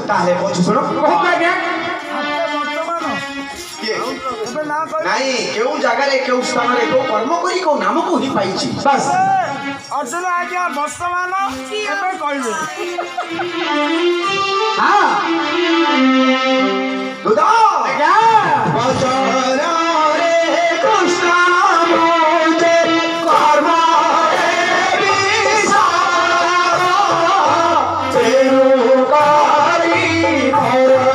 ताले पछ सुनो कहू आज्ञा नहीं केउ जगह रे केउ स्थान रे को कर्म करी को नाम को ही पाइछि बस अर्जुन आज्ञा वर्तमान एबे कहबे हां दुदा आज्ञा वचन रे कृष्ण मोते कर्म रे विसार तेरु कारी भरला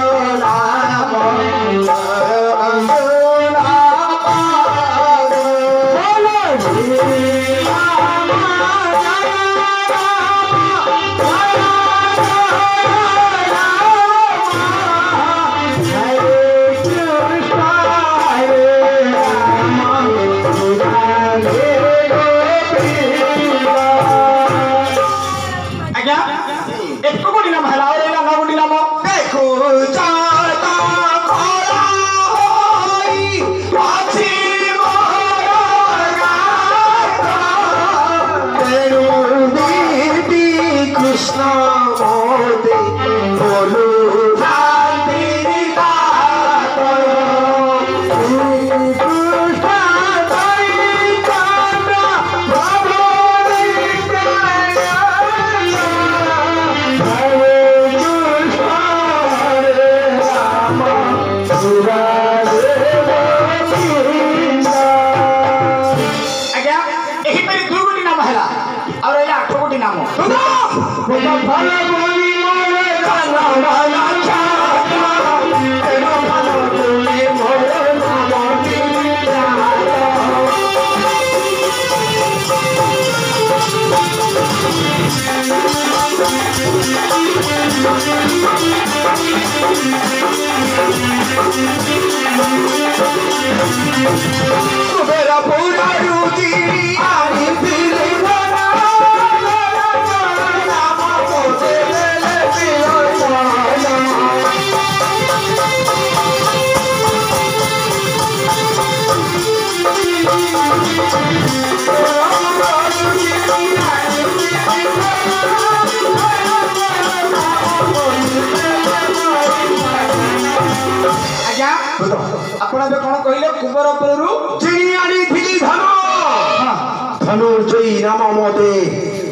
धनुर्जयी राम मोदे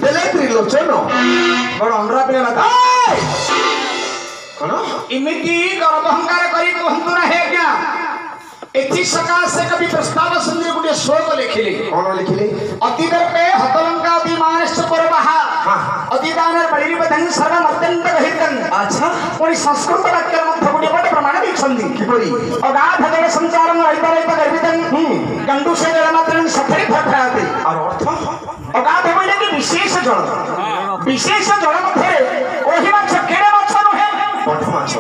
देले त्रिलोचन बड़ अंडरा पिला कौन इमिति गर्वहंकार करी कहंतु ना हे क्या एथि सकाशे कवि प्रस्ताव सुंदर गुटे श्लोक लिखिले कौन लिखिले अतिदर पे हतलंका विमानश्च परवहा अतिदानर बलिरि बधन सर्वम अत्यंत गहितन अच्छा कोनी संस्कृत वाक्य मध्य गुटे बट प्रमाण दिछंदी किपरि अगाध जल संचारम रहिता रहिता गर्भितन गंडू से जल मात्र सफरी फटाते और अर्थ अगाध बोले कि विशेष जल मध्य ओहि माछ केड़े माछ नहे पठ माछ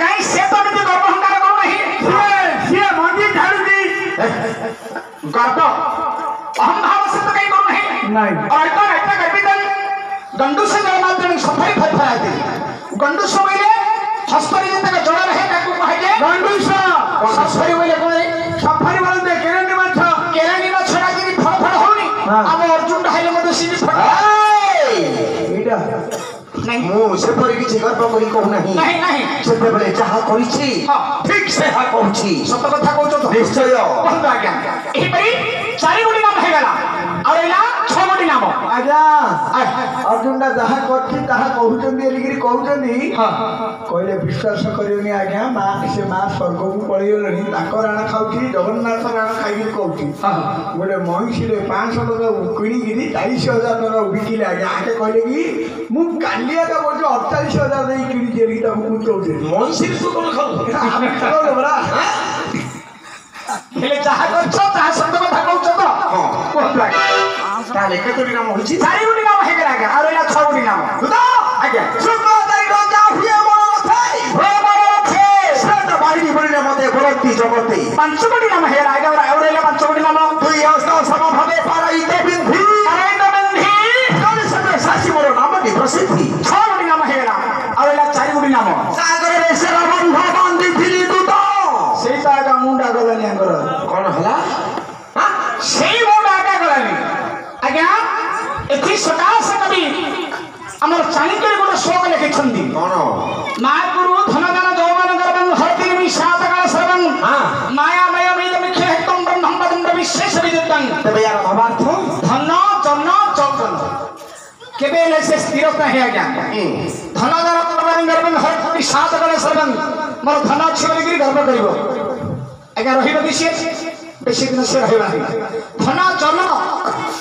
काई से तो निज गर्वहंकार करू नहीं से मंदी झाड़ू दी गर्व अहम भाव से तो कहीं करू नहीं और ऐता गर्भितन गंडू से जल मात्र सफरी फटाते गंडू से बोले हस्तरी जतक जल रहे ताकू कहे गंडू से सफरी बोले कोई सफरी बोलते केरानी माछ राजी फड़ फड़ होनी अब अर्जुन ढाइले मते सीधी फटा एटा नहीं मु से पर किछि गर्व करी कहू नहीं नहीं सेते बेले जहा करिछि ठीक से हा कहूछि सत कथा कहउछ तो निश्चय बंद आज्ञा एही परी चारि गोटी नाम हे गला और एला छ गोटी नाम आज्ञा अर्जुन दा जहा करछि ताहा कहउछन्ती एलिगिरी कहउछन्ती कहले विश्वास करियोनी आज्ञा मा से मा स्वर्ग को पळि गेलनी ताको राणा खाउछि जगन्नाथ राणा खाइगिरी कहउछि गोटे महिषी रे 500 टका किणी गिरी 40000 टका बिकिले आज्ञा आके कहले कि मु कालिया का बोझ 48000 देई किणी जेली ता मु कहउछि मनुष्य तू कोन खाऊ खाऊ बरा हेले जहा करछ ता सत कथा कहउछ तो हां कोन लागे ताले केतोरी नाम होछि चारि गोटी नाम हे गला आज्ञा और एला छ गोटी नाम दुदा आज्ञा सुको ताई डोंगा हुए मन थाई हो मन छे सत बाहिरी बलिना मते बोलती जगती पांच गोटी नाम हे आज्ञा और एला पांच गोटी नाम तुई अवस्था समभावे पाराई देबिंधी नारायण बंधी कौन सब सासी मोर नाम की प्रसिद्धि छ गोटी नाम हे गला और एला चारि गोटी नाम सागर रे से बंध बांधी थिली दुदा सेटा का मुंडा गलानी आंगर कौन हला सेई मुंडा का गलानी आज्ञा एथि सकाश कवि हमर चाणक्य गोटे श्लोक लिखिछंदी कौन महापुरु मत है आज्ञा धन द्वारा करबन गर्बन हर सात गले सर्वं मोर धन अछि बोली गिरी गर्व करिवो आज्ञा रहिबो दिसे बेसी दिन से रहबा धन जन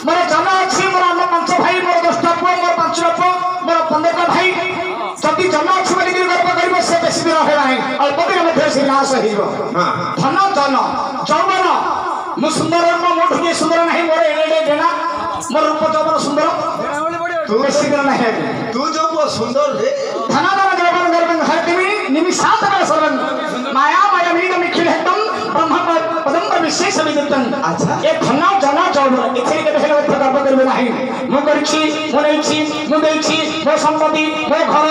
मोर जन अछि मोर हम पांच भाई मोर 10टा पुओ मोर 5टा पुओ मोर 15टा भाई जदि जन अछि बोली गिरी गर्व करिवो से बेसी दिन रहबा नहीं अल्प दिन मध्ये से नाश होइबो धन जन जौवन मु सुंदर मोठ के सुंदर नहीं मोर एडे डेना मोर रूप जबर सुंदर तू बेसी दिन नहीं तू जो वो सुंदर रे धनाधन जौवन गर्भं हरतिमि निमिषात सर्वं माया मायामीदं निखिलहतं ब्रह्म पदं विशेष विदितं अच्छा ए धन जन जौवन एथि के हेले गर्व करबे नाही मु करछि मु नैछि मु देछि मो संपत्ति मो घर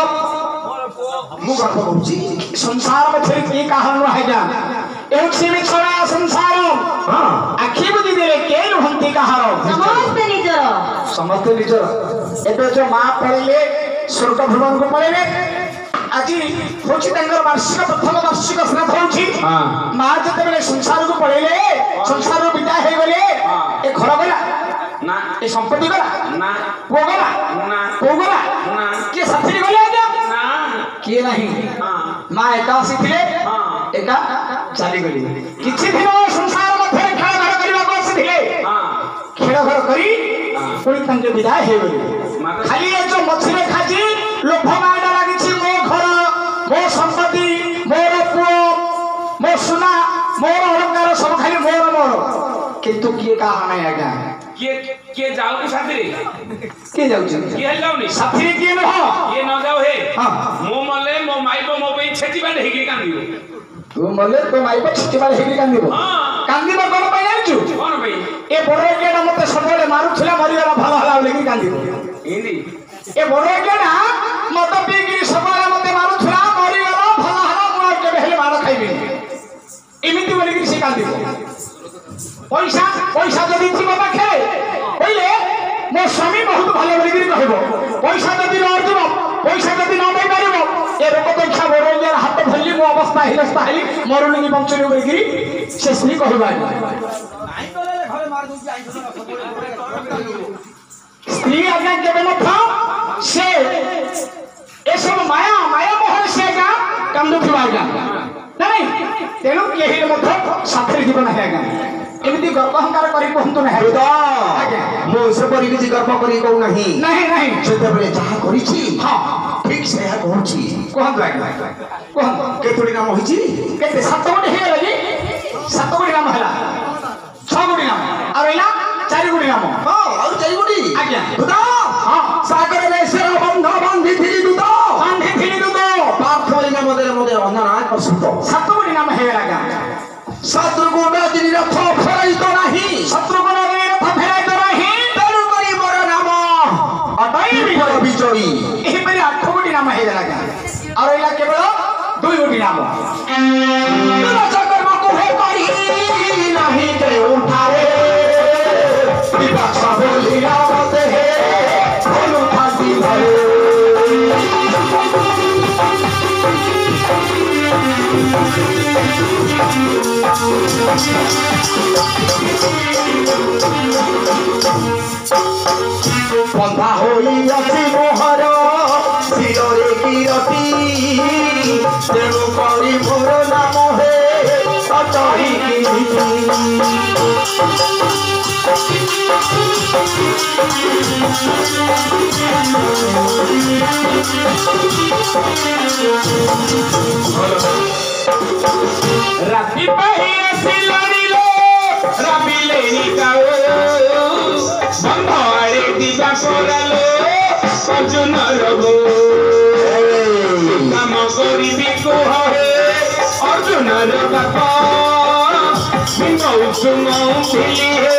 मु गर्व करूची संसार में की कारण है जा एक सीमी छोड़ा संसार हां आखि बुद्धि देले के लुहंती कहारो समस्त निजर एबे जो मां पड़िले स्वर्ग भवन को पड़िले আজি होछि तंगर वार्षिक प्रथम वार्षिक स्नात होछि मां जते बेले संसार को पड़िले संसार रो विदा हे गले ए घर गला ना ए संपत्ति गला ना वो गला ना को गला ना के साथी गले आज्ञा ना के नहीं मां एका आसीथिले एका चाली गली किछि दिन संसार मध्ये खेळ घर करिबा को आसीथिले खेळ घर करी पुणी तंगे विदाय हे गले खाली ए जो मछरे खाजी लोभ माया लागिछि मो घर मो संपत्ति मोर पुओ मो सुना मोर अलंकार सब खाली मोर मोर किंतु किए का हाना आज्ञा के जाओ की साथी के जाउ छी के जाउनी साथी के न हो ये न जाओ हे हां मो मले मो माइबो मो पे छेती बांधे हेगी कांदियो तू मले तो माइबो छेती बांधे हेगी कांदिबो हां कांदिबो कोन पई जाउछु कोन पई ए बड़े केडा मते सबले मारुथिला मरिगला भलो हला लेकिन कांदिबो हिंदी ए बड़े केडा मते पीगिरी सबले मते मारुथिला मरिगला भलो हला मु के हेले मार खाइबी एमिति बोलिगिरी से कांदिबो पैसा पैसा जदि थी पाखे बोले मो स्वामी बहुत भले बोलिगिरी कहबो पैसा जदि न दिबो पैसा जदि न दे पारिबो ए रोग देखा बड़ यार हाथ भल्ली मो अवस्था हिलस्ता हेली मरुनी नि बंचली बोलिगिरी से स्त्री कहबा स्त्री आज्ञा केबे न से ए सब माया माया मोहन से आज्ञा कांदुथिबा आज्ञा नहीं तेणु केही मध्य साथी जीवन है आज्ञा एमिति गर्व अहंकार करी कहंतु नहीं आज्ञा मो से परि किछि गर्व करी कहू नहीं नहीं नहीं सेते बेले जहा करिछि हां ठीक से है कहूछि कहंतु आज्ञा कहंतु केतोडी नाम होइछि केते सात गोटी हे लगी सात गोटी नाम हला छ गोटी नाम और एला चार गोटी नाम हां और चारि गोटी आज्ञा दुदा हां सागर में से बंध बांधी थी दुदा बांधी थी दुदो पार्थोली नाम मदे अंधना प्रसुत सात गोटी नाम हे लगा शत्रुगुण दिन रथ फेराई तो नहीं शत्रुगुण दिन रथ फेराई तो नहीं तेणु करी मोर नाम अटई विजय विजयी एही परि 8 गोटी नाम हे लगा और एला केवल 2 गोटी नाम कर्म को है करी नहीं ते उठारे विपक्ष बोली रावत है बोलू फांसी भरे बंधा होई अति मोहर शिरे गिरती तेणु करी मोर नाम हे अटई राती पही आसी लड़िलो राबिले निकाओ बंध आड़े दिबा करालो अर्जुन रगो काम करिबी कोह हे अर्जुन र बापा मौसुम उठिली हे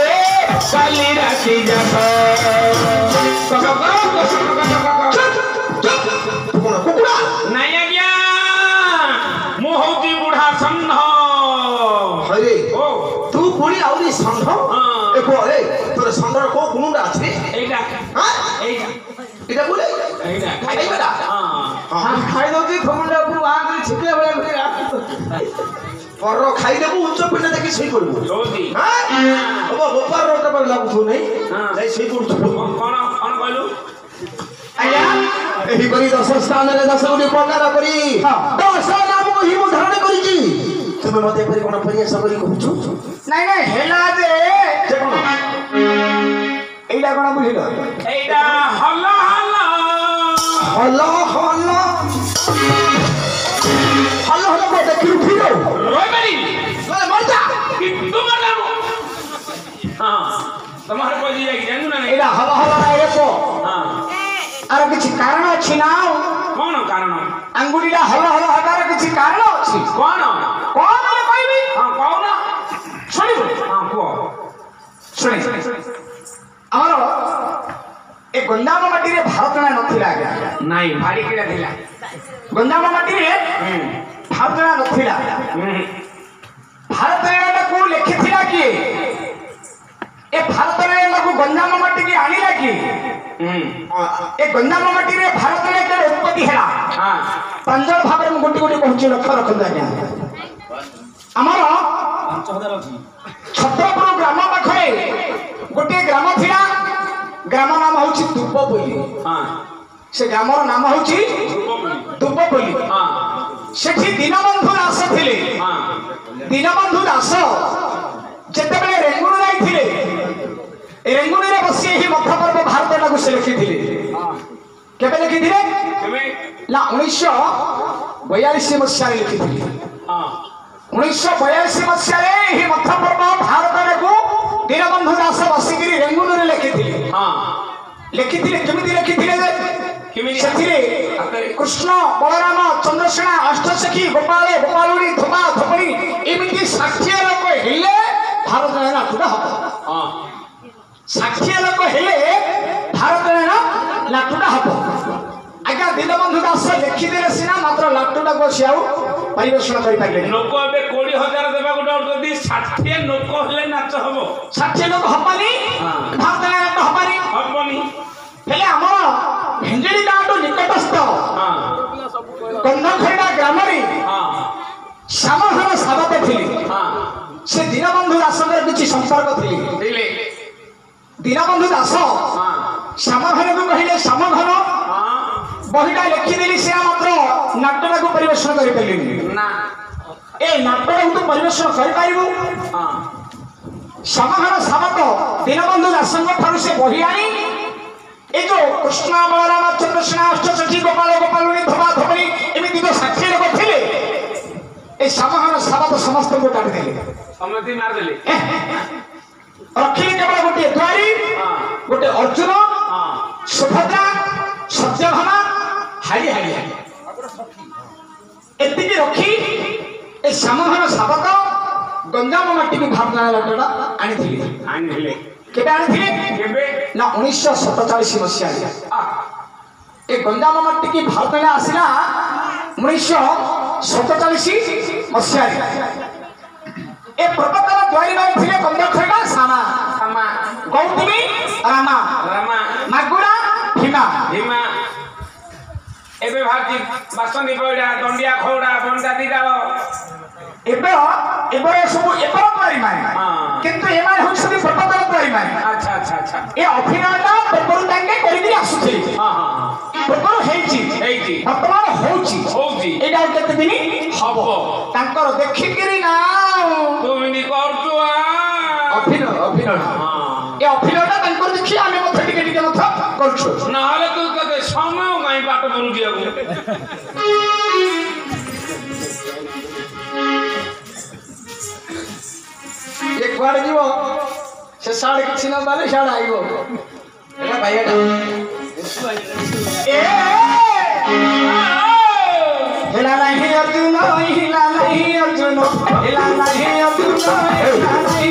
काली राती जाबो कुकुड़ा नहीं आज्ञा मु होती बुढ़ा संघ हरे ओ तू पुणी आउरी संघ हाँ। एको ए तोर संघर को गुणडा अछि एटा हां एटा इटा बोले एटा खाई बेटा हां हां खाई दोती खमुंडा पुरु आ कर छिकले बळे पर खाई देबु उच्च पिंड देखि सही करबु रोदी हां अब गोपाल रोटा पर लागु थु नहीं हाँ। जाई सही करछु कौन कौन कहलु आया ଏହିପରି 10 ସ୍ଥାନରେ 10 ଗୋଟି ପ୍ରକାର କରି 10 ନାମ ହିଁ ମୁଁ ଧାରଣ କରିଛି। ତୁମେ ମତେ ଏପରି କଣ ପରିହାସ କରି କହୁଛୁ? ନାଇଁ ନାଇଁ ହେଲା ଯେ କଣ ଏଇଟା କଣ ବୁଝିଲ? এইটা হলো হলো ହଲ ହଲ ହଲ ହଲ କଣ ଦେଖିଲୁ ଠିକ রইবারি ମରିଯା। কিন্তু মারলাম হ্যাঁ তোমার কই যাই জানু না ଏଇଟା ହଲ ହଲ ନାଇଁ ପ হ্যাঁ ଆର କିଛି କାରଣ ଅଛି ନା? কোন কারণ ଆଙ୍ଗୁଠିଟା ହଲ ହଲ ହେବାର କିଛି କାରଣ ଅଛି? কোন କଣ ମାନେ କହିବି? হ্যাঁ কও না ଶୁଣିବୁ হ্যাঁ কও ଶୁଣି ଆମର ଏ ଗଞ୍ଜାମ ମାଟିରେ ଭାରତଣା ନଥିଲା ଆଜ୍ଞା। নাই ভারী কিরা দিলা ଗଞ୍ଜାମ ମାଟିରେ ଭାରତଣା ନଥିଲା। ଭାରତଣାଟାକୁ ଲେଖିଥିଲା କିଏ? ଏ ଭାରତଣାଟାକୁ ଗଞ୍ଜାମ ମାଟିକି ଆଣିଲା କିଏ? ଏ ଗଞ୍ଜାମ ମାଟିରେ ଭାରତଣା କେବେ ଉତ୍ପତ୍ତି ହେଲା? হ্যাঁ ପ୍ରାଞ୍ଜଳ ଭାବରେ ମୁଁ ଗୋଟି ଗୋଟି କହୁଛି, ଲକ୍ଷ୍ୟ ରଖନ୍ତୁ ଆଜ୍ଞା। ଆମର ଛତ୍ରପୁର ଗ୍ରାମ ପାଖରେ ଗୋଟିଏ ଗ୍ରାମ ଥିଲା। ଗ୍ରାମ ନାମ ହଉଛି ଦୁବପଲ୍ଲୀ। হ্যাঁ ସେ ଗ୍ରାମର ନାମ ହଉଛି ଦୁବପଲ୍ଲୀ। হ্যাঁ ସେଠି ଦୀନବନ୍ଧୁ ଦାସ ଥିଲେ। হ্যাঁ ଦୀନବନ୍ଧୁ ଦାସ ଯେତେବେଳେ ରେଙ୍ଗୁଣି ଯାଇଥିଲେ, ରେଙ୍ଗୁଣିରେ ବସି ଏହି ମଥପର୍ବ ଭାରତଟାକୁ ସେ ଲେଖିଥିଲେ। କେବେ ଲେଖିଥିଲେ তুমি ନା 1942 ମସିହାରେ ଲେଖିଥିଲେ। হ্যাঁ 1942 ମସିହାରେ ଏହି ମଥପର୍ବ ଭାରତଟାକୁ ଦୀନବନ୍ଧୁ ଦାସ ବସିକିରି ରେଙ୍ଗୁଣିରେ ଲେଖିଥିଲେ। হ্যাঁ ଲେଖିଥିଲେ କେମିତି ଲେଖିଥିଲେ? କେମିତି? ସେଥିରେ କୃଷ୍ଣ, ବଳରାମ, ଚନ୍ଦ୍ରସେନା, ଅଷ୍ଟସଖୀ, ଗୋପାଳ, ଗୋପାଳୁଣୀ, ଧୋବା, ଧୋପଣୀ ଏମିତି 60 ଲୋକ ହେଲେ ଭାରତର ନାଟୁଟା ହବ। হ্যাঁ 60 ଲୋକ ହେଲେ ଭାରତର ନାଟୁଟା ହବ। ଆଜ୍ଞା ଦୀନବନ୍ଧୁ ଦାସ ଲେଖିଦେଲେ ସିନା, ମାତ୍ର ନାଟୁଟାକୁ ସେ ଆଉ ପରିବେଷଣ କରିପାରିଲେନି। লোক ଏବେ 20,000 ଦେବା ଗୋଟେ ଯଦି 60 ଲୋକ ହେଲେ ନାଚ ହବ 60 ଲୋକ ହବନି, ଭାରତର ନାଟ ହବନି। ହବନି ହେଲେ ଆମର ଭେଞ୍ଜେଳି ଗାଁଠୁ ନିକଟସ୍ଥ ହଁ ଗନ୍ଧଖେଡ଼ା ଗ୍ରାମରେ ହଁ ଶ୍ୟାମଘନ ସାବତ ଥିଲେ। ହଁ ସେ ଦୀନବନ୍ଧୁ ଦାସଙ୍କର କିଛି ସମ୍ପର୍କ ଥିଲେ। ଥିଲେ ଦୀନବନ୍ଧୁ ଦାସ ହଁ ଶ୍ୟାମଘନକୁ କହିଲେ, ଶ୍ୟାମଘନ ହଁ ବହିଟା ଲେଖିଦେଲି, ସେ ମାତ୍ର ନାଟଟାକୁ ପରିବେଷଣ କରିପାରିଲେନି। ନା ଏ ନାଟଟାକୁ ତୁ ପରିବେଷଣ କରିପାରିବୁ? ହଁ ଶ୍ୟାମଘନ ସାବତ ଦୀନବନ୍ଧୁ ଦାସଙ୍କ ଠାରୁ ସେ ବହି ଆଣି ଏ ଯୋଉ କୃଷ୍ଣ, ବଳରାମ, ଚନ୍ଦ୍ରସେନା, ଅଷ୍ଟସଖୀ, ଗୋପାଳ, ଗୋପାଳୁଣୀ, ଧୋବା, ଧୋପଣୀ ଏମିତି ଯୋଉ 60 ଲୋକ ଥିଲେ, ଏ ଶ୍ୟାମଘନ ସାବତ ସମସ୍ତଙ୍କୁ କାଟିଦେଲେ। ସମତି ମାରିଦେଲେ ରଖିଲେ କେବଳ ଗୋଟିଏ ଦ୍ୱାରୀ, ଗୋଟେ ଅର୍ଜୁନ, ହଁ ସୁଭଦ୍ରା, ସତ୍ୟଭାମା, ହାଡ଼ି ହାଡ଼ି ହାଡ଼ି ଏତିକି ରଖି ଏ ଶ୍ୟାମଘନ ସାବତ ଗଞ୍ଜାମ ମାଟିକୁ ଭାରତଣା ନାଟଟା ଆଣିଥିଲେ। ଆଣିଥିଲେ କେବେ ଆଣିଥିଲେ? କେବେ ନା 1947 ମସିହାରେ। ଏ ଗଞ୍ଜାମ ମାଟିକି ଭାରତଣା ଆସିଲା 1947 ମସିହାରେ। ଏ ପୂର୍ବତନ ଦ୍ୱାରୀ ମାନେ ଥିଲେ ଗନ୍ଧଖେଡ଼ା ସାମା, ସାମା ଗୌତମୀ, ରାମା, ରାମା ମାଗୁରା, ଭୀମା। ଭୀମା ଏବେ ଭାବଛି ବାସନ୍ତୀ ପଇଡା, ଦଣ୍ଡିଆ ଖଉଡା, ବଣ୍ଡା ଦିଗାଳ ଏବେ ସବୁ ଏପର ଦ୍ୱାରୀ ମାନେ, କିନ୍ତୁ ଏମାନେ ହଉଛନ୍ତି ପୂର୍ବତନ ଦ୍ୱାରୀ ମାନେ। ଆଚ୍ଛା ଆଚ୍ଛା ଆଚ୍ଛା ଏ ଅଭିନୟଟା ପୂର୍ବରୁ ତାଙ୍କେ କରିକିରି ଆସୁଥିଲେ। ହଁ ହଁ ପୂର୍ବରୁ ହେଇଛି, ବର୍ତ୍ତମାନ ହଉଛି। ହଉଛି ଏଇଟା ଆଉ କେତେ ଦିନ ହବ ତାଙ୍କର ଦେଖିକିରି ନା ତୁମି କରୁଛୁ ଅଭିନୟ ଏ ଅଭିନୟଟା ତାଙ୍କର ଦେଖି ଆମେ ମଧ୍ୟ ଟିକେ ଟିକେ ମଧ୍ୟ କରୁଛୁ। ନହେଲେ ତୁ କେତେ ସମୟ କାହିଁ ପାଠ ପଢୁ ଯିବାକୁ ଏ କୁଆଡେ ଯିବ? ସେ ସାଡେ କିଛି ନ ପାରେ ସାଡେ ଆଇବ। ଏଟା ଭାଇଟା ହେଲା ନାହିଁ ଅର୍ଜୁନ, ହିଲା ନାହିଁ ଅର୍ଜୁନ, ହେଲା ନାହିଁ ଅର୍ଜୁନ, ହେଲା ନାହିଁ।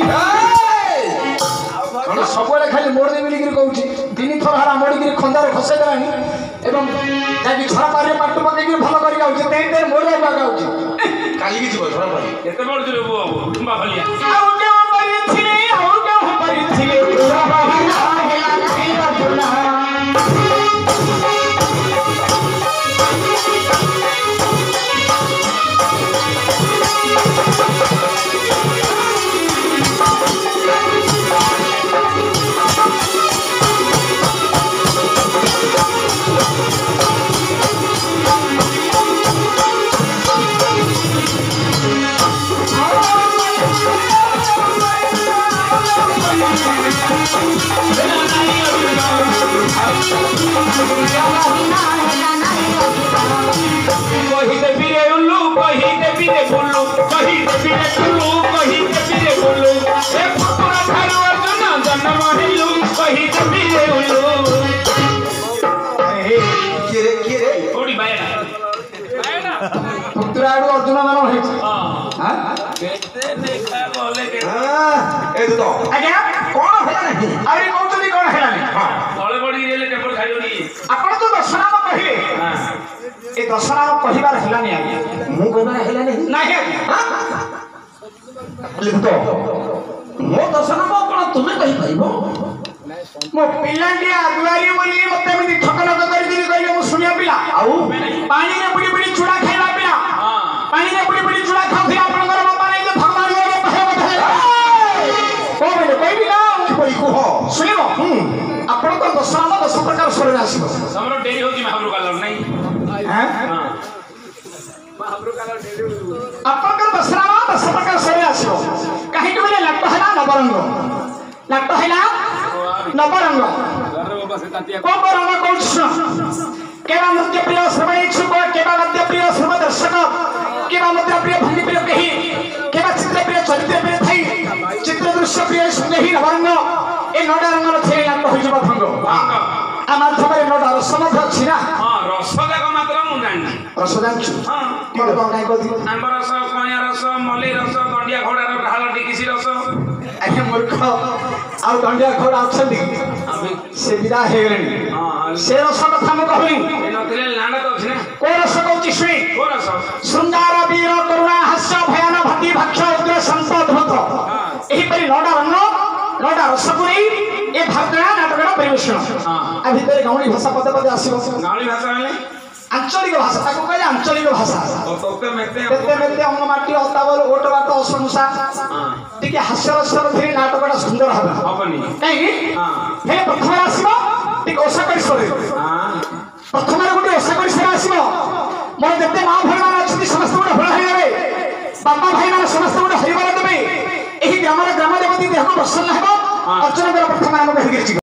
ସବୁବେଳେ ଖାଲି ମୋଡ଼ି ମିଳିକିରି କହୁଛି। 3 ଥର ହାରା ମୋଡ଼ିକିରି ଖନ୍ଦାରେ ଖସେଇ ଦେଲାଣି ଏବଂ ଯାଇକି ଝରା ପାରିରେ ପାଟ ପକେଇକିରି ଭଲ କରି ଯାଉଛି। ମୋଡ଼ିବାକୁ ଆଗାଉଛି। କାଲିକି ଯିବ ଝଡ଼ ପାଣି। କେତେ ପଢୁଛୁ ପୁଅ କିମ୍ବା ଭଲିଆ ଆଉ କେଉଁ କରିଥିଲେ, ଆଉ କେଉଁ କରିଥିଲେ, ହେଲା ନାହିଁ ଅର୍ଜୁନ। କିଏ ରେ କୋଉଠି ବାୟଣା ପୁତ୍ର ଆଡୁ ଅର୍ଜୁନ ମାନ ହେଇଛି କେତେ ଦେଖା ଗଲେ ଏ ତ ଆଜ୍ଞା କଣ ହେଲା ନାହିଁ ଆହୁରି କହୁଛନ୍ତି କଣ ହେଲାନି ତଳେ ପଡ଼ିକି ରହିଲେ ଟେମ୍ପଲ ଖାଇବନି ଆପଣ ଯୋଉ ଦଶନାମ କହିଲେ ଏ ଦଶନାମ କହିବାର ହେଲାନି ଆଜ୍ଞା ମୁଁ କହିବାର ହେଲା ନାହିଁ ନାହିଁ ଆଜ୍ଞା ଲିଖିତ ମୋ ଦଶ ନାମ କଣ ତୁମେ କହିପାରିବ ମୋ ପିଲାଟି ଆଗୁଆରୀ ବୋଲି ମତେ ଏମିତି ଠକଲକ କରିକି କହିଲେ ମୁଁ ଶୁଣିବା ପିଲା ଆଉ ପାଣିରେ ବୁଡ଼ି ବୁଡ଼ି ଚୁଡ଼ା ଖାଇବା ପିଲା ପାଣିରେ ବୁଡ଼ି ବୁଡ଼ି ଚୁଡ଼ା ଖାଉଥିଲେ ଆପଣଙ୍କର ବାପା ନାହିଁ ଯେ ଭଗବାନ କହିବି ନା କିପରି କୁହ ଶୁଣିବ ଆପଣଙ୍କ ଦଶନାମ 10 ପ୍ରକାର ସ୍ୱରରେ ଆସିବ ତମର ଡେରି ହଉଛି ମହାପ୍ରଭୁ କାଲର ନାଇଁ ଆପଣଙ୍କର ଦଶନାମ 10 ପ୍ରକାର ସ୍ୱରରେ ଆସିବ କାହିଁକି ବୋଲେ ନାଟ ହେଲା ନବରଙ୍ଗ ନାଟ ହେଲା ନବରଙ୍ଗ କୋଉ ରଙ୍ଗ କହୁଛି ଶୁଣ କେବା ନୃତ୍ୟ ପ୍ରିୟ ଶ୍ରବଣ ଇଚ୍ଛୁକ କେବା ବାଦ୍ୟ ପ୍ରିୟ ଶ୍ରବ ଦର୍ଶକ କେବା ମୁଦ୍ରା ପ୍ରିୟ ଭଙ୍ଗୀ ପ୍ରିୟ କେହି କେବା ଚିତ୍ର ପ୍ରିୟ ଚରିତ୍ର ପ୍ରିୟ ଥାଇ ଚିତ୍ର ଦୃଶ୍ୟ ପ୍ରିୟ ସ୍ନେହୀ ନବରଙ୍ଗ ଏ 9ଟା ରଙ୍ଗର ଥିଲେ ନାଟ ହୋଇଯିବ ଭଙ୍ଗ ଆ ମାଧ୍ୟମରେ 9ଟା ରସ ମଧ୍ୟ ଅଛି ନା ରସ ଯାକ ମାତ୍ର ମୁଁ ଜାଣିଛି ରସ ଜାଣିଛୁ ମତେ କଣ କାହିଁ କହୁଥିଲି ଆମ୍ବ ରସ କଇଁଆ ରସ ମଲ୍ଲି ରସ ଦଣ୍ଡିଆ ଘୋଡ଼ାର ଢାଳ ଟିକିସି ରସ ଆଜ୍ଞା ମୂର୍ଖ ଆଉ ଦଣ୍ଡିଆ ଘୋଡ଼ା ଅଛନ୍ତି ସେ ବିଦା ହେଇଗଲେଣି ସେ ରସ କଥା ମୁଁ କହୁନି ନଥିଲେ ଲାଣ୍ଡ ତ ଅଛି ନା କୋଉ ରସ କହୁଛି ଶୁଣି କୋଉ ରସ ଶୃଙ୍ଗାର ବୀର କରୁଣା ହାସ୍ୟ ଭୟାନ ଭକ୍ତି ଭକ୍ଷ ଉଗ୍ର ଶାନ୍ତ ଅଦ୍ଭୁତ ଏହିପରି 9ଟା ରଙ୍ଗ 9ଟା ରସକୁ ନେଇ ଏ ଭାରତୀୟ ନାଟକର ପରିବେଷଣ ଆ ଭିତରେ ଗାଉଁଲି ଭାଷା ପଦେ ପଦେ ଆସିବ ଗାଉଁଲି ଭାଷା ହେଲେ ଆଞ୍ଚଳିକ ଭାଷା ତାକୁ କହିଲେ ଆଞ୍ଚଳିକ ଭାଷା ତୋତେ ମେତେ କେତେ ମେତେ ଅଙ୍ଗ ମାଟି ଅତାବଲ ଓଟ ବାଟ ଅସଂସା ଟିକେ ହାସ୍ୟରସର ଧରି ନାଟକଟା ସୁନ୍ଦର ହେବ ହବନି କାହିଁକି ହେଲେ ପ୍ରଥମେ ଆସିବ ଟିକେ ଓଷା ପରିସରରେ ପ୍ରଥମରେ ଗୋଟେ ଓଷା ପରିସର ଆସିବ ମୋର ଯେତେ ମା ଭାଇମାନେ ଅଛନ୍ତି ସମସ୍ତେ ଗୋଟେ ହୋଳ ହେଇଗଲେ ବାପା ଭାଇମାନେ ସମସ୍ତେ ଗୋଟେ ହରିବଲ ଦେବେ ଏହି ଗ୍ରାମର ଗ୍ରାମ ଦେବତୀ ଦେହକୁ ପ୍ରସନ୍ନ ହେବ ଅର୍ଚ୍ଚନା ପ୍ରଥମେ ଆରମ୍ଭ ହେଇକି ଯିବ